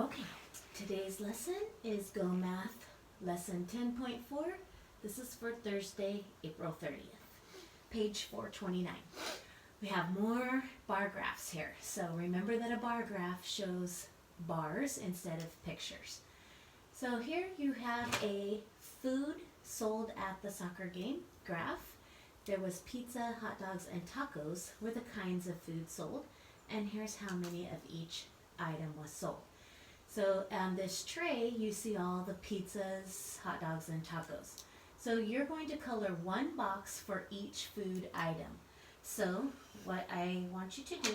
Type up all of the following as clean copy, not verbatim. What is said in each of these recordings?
Okay, today's lesson is Go Math Lesson 10.4. This is for Thursday, April 30th. Page 429. We have more bar graphs here. So remember that a bar graph shows bars instead of pictures. So here you have a food sold at the soccer game graph. There was pizza, hot dogs, and tacos were the kinds of food sold. And here's how many of each item was sold. So on this tray, you see all the pizzas, hot dogs, and tacos. So you're going to color one box for each food item. So what I want you to do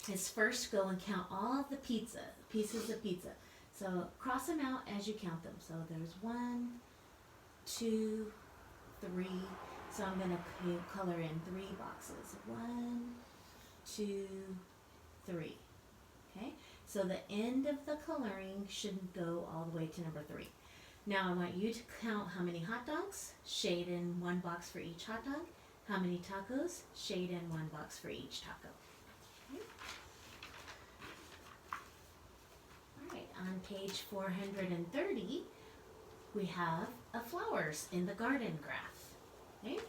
is first go and count all of the pieces of pizza. So cross them out as you count them. So there's 1, 2, 3. So I'm going to color in 3 boxes. 1, 2, 3. Okay? So the end of the coloring shouldn't go all the way to number 3. Now I want you to count how many hot dogs, shade in 1 box for each hot dog. How many tacos, shade in 1 box for each taco. Okay. All right, on page 430, we have flowers in the garden graph. Okay.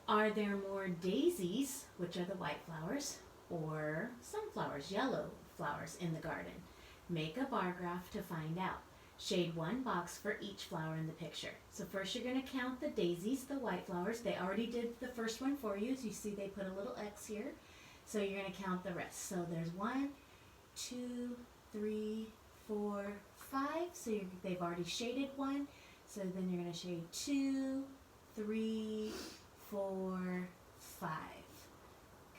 Are there more daisies, which are the white flowers, or sunflowers, yellow flowers in the garden? Make a bar graph to find out. Shade 1 box for each flower in the picture. So first you're going to count the daisies, the white flowers. They already did the first one for you. As you see, they put a little X here. So you're going to count the rest. So there's 1, 2, 3, 4, 5. So they've already shaded 1. So then you're going to shade 2, 3, 4, 5.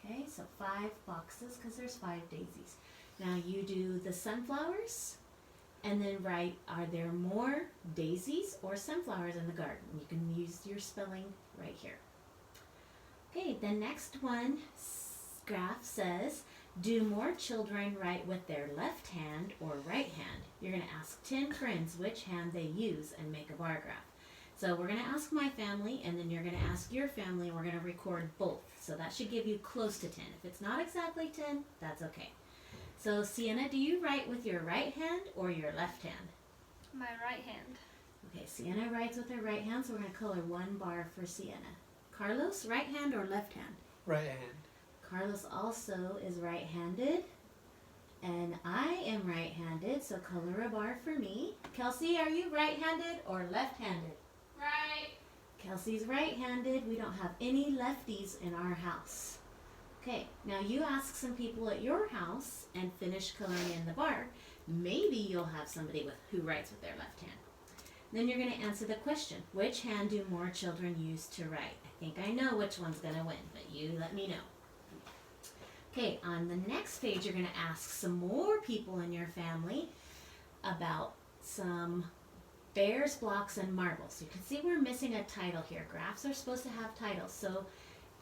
Okay, so 5 boxes because there's 5 daisies. Now you do the sunflowers and then write, are there more daisies or sunflowers in the garden? You can use your spelling right here. Okay, the next one graph says, do more children write with their left hand or right hand? You're going to ask 10 friends which hand they use and make a bar graph. So we're going to ask my family, and then you're going to ask your family, and we're going to record both. So that should give you close to 10. If it's not exactly 10, that's okay. So Sienna, do you write with your right hand or your left hand? My right hand. Okay, Sienna writes with her right hand, so we're going to color 1 bar for Sienna. Carlos, right hand or left hand? Right hand. Carlos also is right-handed, and I am right-handed, so color a bar for me. Kelsey, are you right-handed or left-handed? Right. Kelsey's right-handed. We don't have any lefties in our house. Okay, now you ask some people at your house and finish coloring in the bar. Maybe you'll have somebody who writes with their left hand. Then you're going to answer the question, which hand do more children use to write? I think I know which one's going to win, but you let me know. Okay, on the next page you're going to ask some more people in your family about some bears, blocks, and marbles. You can see we're missing a title here. Graphs are supposed to have titles. So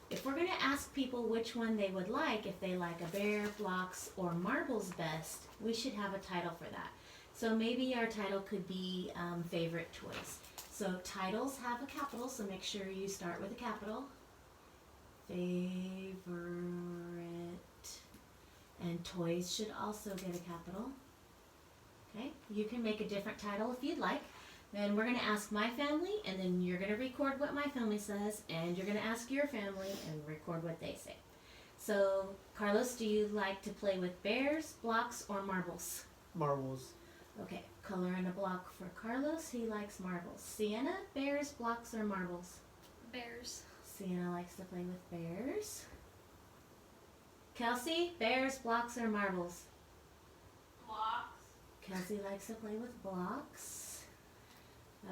if we're going to ask people which one they would like, if they like a bear, blocks, or marbles best, we should have a title for that. So maybe our title could be favorite toys. So titles have a capital, so make sure you start with a capital. Favorite. And toys should also get a capital. Okay, you can make a different title if you'd like. Then we're going to ask my family, and then you're going to record what my family says, and you're going to ask your family and record what they say. So, Carlos, do you like to play with bears, blocks, or marbles? Marbles. Okay, color in a block for Carlos. He likes marbles. Sienna, bears, blocks, or marbles? Bears. Sienna likes to play with bears. Kelsey, bears, blocks, or marbles? Blocks. Kelsey likes to play with blocks.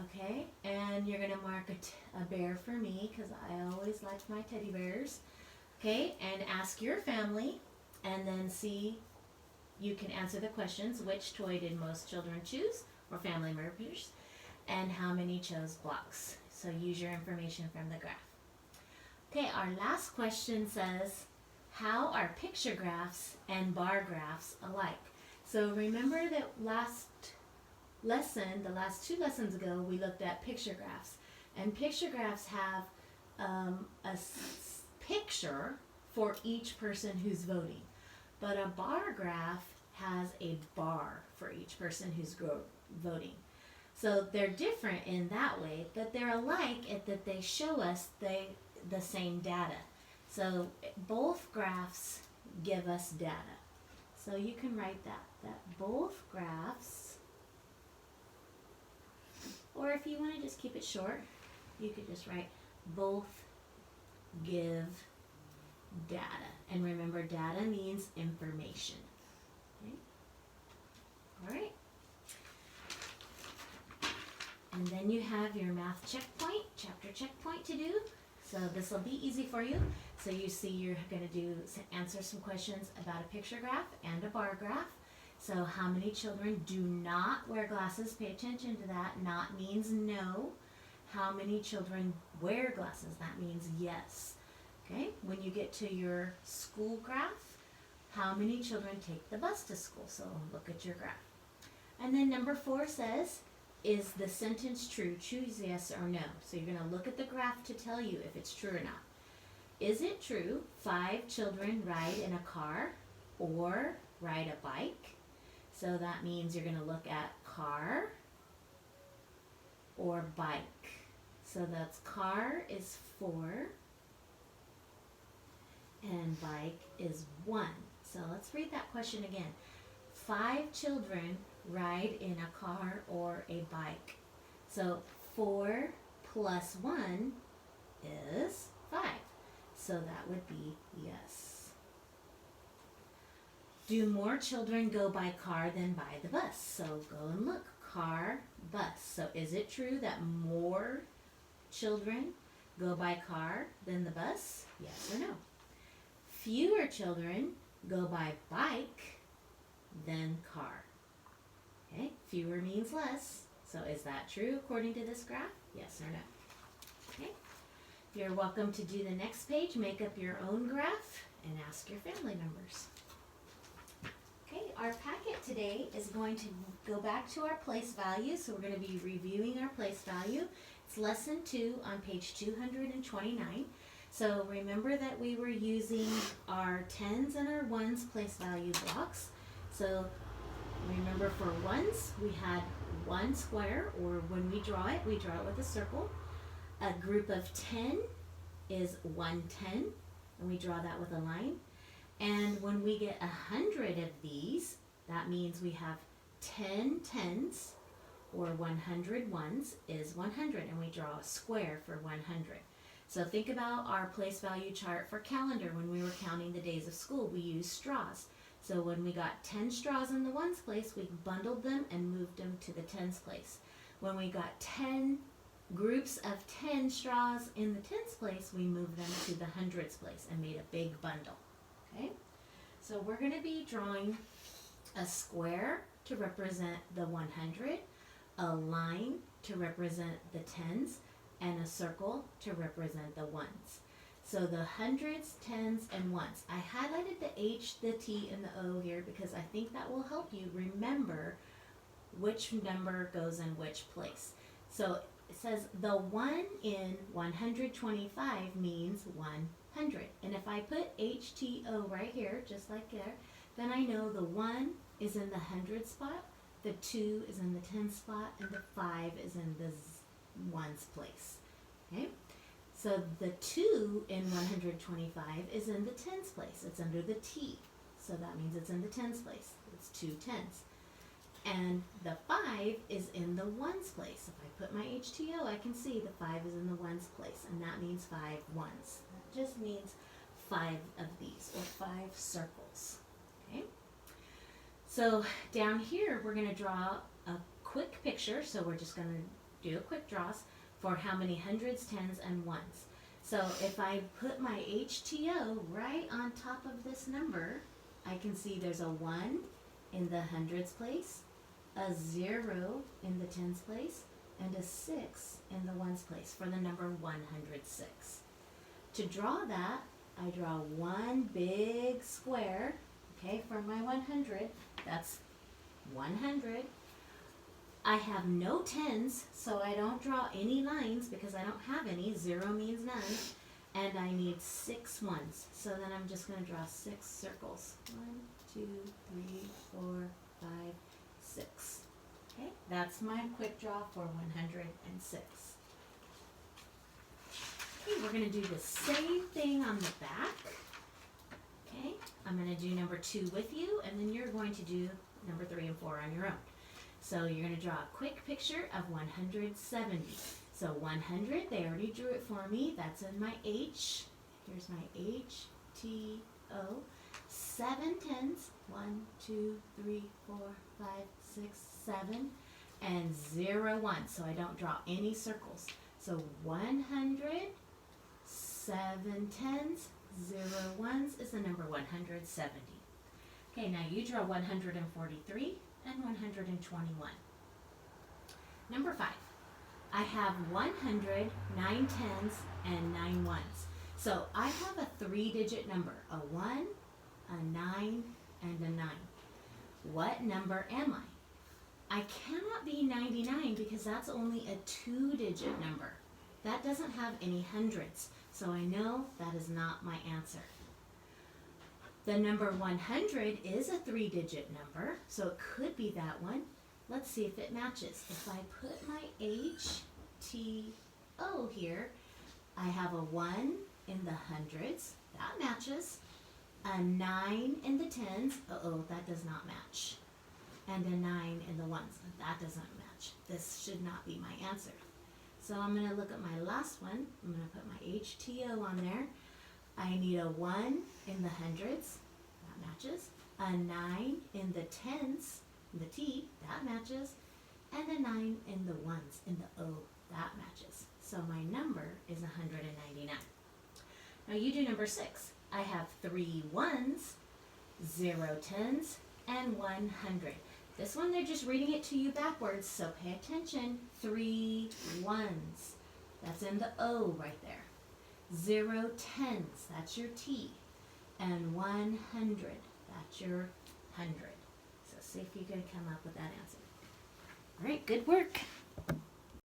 Okay, and you're going to mark a bear for me because I always liked my teddy bears. Okay, and ask your family, and then see, you can answer the questions. Which toy did most children choose, or family members, and how many chose blocks? So use your information from the graph. Okay, our last question says, how are picture graphs and bar graphs alike? So remember that last lesson, the last 2 lessons ago, we looked at picture graphs. And picture graphs have a picture for each person who's voting. But a bar graph has a bar for each person who's voting. So they're different in that way, but they're alike in that they show us the same data. So both graphs give us data. So you can write that both graphs, or if you want to just keep it short, you could just write both give data. And remember, data means information. Okay? All right. And then you have your math checkpoint, chapter checkpoint to do. So this will be easy for you. So you see you're going to answer some questions about a picture graph and a bar graph. So how many children do not wear glasses? Pay attention to that. Not means no. How many children wear glasses? That means yes. Okay, when you get to your school graph, how many children take the bus to school? So look at your graph. And then number 4 says, is the sentence true? Choose yes or no. So you're going to look at the graph to tell you if it's true or not. Is it true 5 children ride in a car or ride a bike? So that means you're going to look at car or bike. So that's car is 4 and bike is 1. So let's read that question again. 5 children ride in a car or a bike. So 4 plus 1 is 5. So that would be yes. Do more children go by car than by the bus? So go and look. Car, bus. So is it true that more children go by car than the bus? Yes or no? Fewer children go by bike than car. Okay, fewer means less. So is that true according to this graph? Yes or no? Okay, you're welcome to do the next page, make up your own graph, and ask your family members. Okay, our packet today is going to go back to our place value. So we're going to be reviewing our place value. It's lesson 2 on page 229. So remember that we were using our tens and our ones place value blocks. So remember for ones, we had one square, or when we draw it with a circle. A group of 10 is 110, and we draw that with a line. And when we get 100 of these, that means we have 10 tens, or 100 ones is 100, and we draw a square for 100. So think about our place value chart for calendar. When we were counting the days of school, we used straws. So when we got 10 straws in the ones place, we bundled them and moved them to the tens place. When we got 10 groups of 10 straws in the tens place, we moved them to the hundreds place and made a big bundle. Okay? So we're going to be drawing a square to represent the 100, a line to represent the tens, and a circle to represent the ones. So the hundreds, tens, and ones. I highlighted the H, the T, and the O here because I think that will help you remember which number goes in which place. So it says the 1 in 125 means 100. And if I put HTO right here, just like there, then I know the 1 is in the 100 spot, the 2 is in the 10 spot, and the 5 is in the ones place. Okay? So the 2 in 125 is in the tens place. It's under the T. So that means it's in the tens place. It's 2 tens. And the 5 is in the ones place. If I put my HTO, I can see the 5 is in the ones place. And that means 5 ones. That just means 5 of these, or 5 circles. Okay? So down here, we're going to draw a quick picture. So we're just going to do a quick draws for how many hundreds, tens, and ones. So if I put my HTO right on top of this number, I can see there's a 1 in the hundreds place, a 0 in the tens place, and a 6 in the ones place for the number 106. To draw that, I draw one big square, okay, for my 100. That's 100. I have no tens, so I don't draw any lines because I don't have any. 0 means none. And I need 6 ones. So then I'm just going to draw 6 circles. 1, 2, 3, 4, That's my quick draw for 106. Okay, we're going to do the same thing on the back. Okay, I'm going to do number 2 with you, and then you're going to do number 3 and 4 on your own. So you're going to draw a quick picture of 170. So 100, they already drew it for me. That's in my H. Here's my H, T, O. 7 tens. 1, 2, 3, 4, 5, 6, 7. And 0 1. So I don't draw any circles. So 100, 7 tens, 0 1s is the number 170. Okay, now you draw 143 and 121. Number 5. I have 100, 9 tens, and 9 ones. So I have a 3-digit number, a 1, a 9, and a 9. What number am I? I cannot be 99 because that's only a 2-digit number. That doesn't have any hundreds, so I know that is not my answer. The number 100 is a 3-digit number, so it could be that one. Let's see if it matches. If I put my H, T, O here, I have a 1 in the hundreds. That matches. A 9 in the tens. Uh-oh, that does not match. And a 9 in the ones. That doesn't match. This should not be my answer. So I'm going to look at my last one. I'm going to put my HTO on there. I need a 1 in the hundreds. That matches. A 9 in the tens. The T. That matches. And a 9 in the ones. In the O. That matches. So my number is 199. Now you do number 6. I have 3 ones, 0 tens, and 100. This one, they're just reading it to you backwards, so pay attention. 3 ones. That's in the O right there. 0 tens, that's your T. And 100, that's your 100. So see if you can come up with that answer. All right, good work.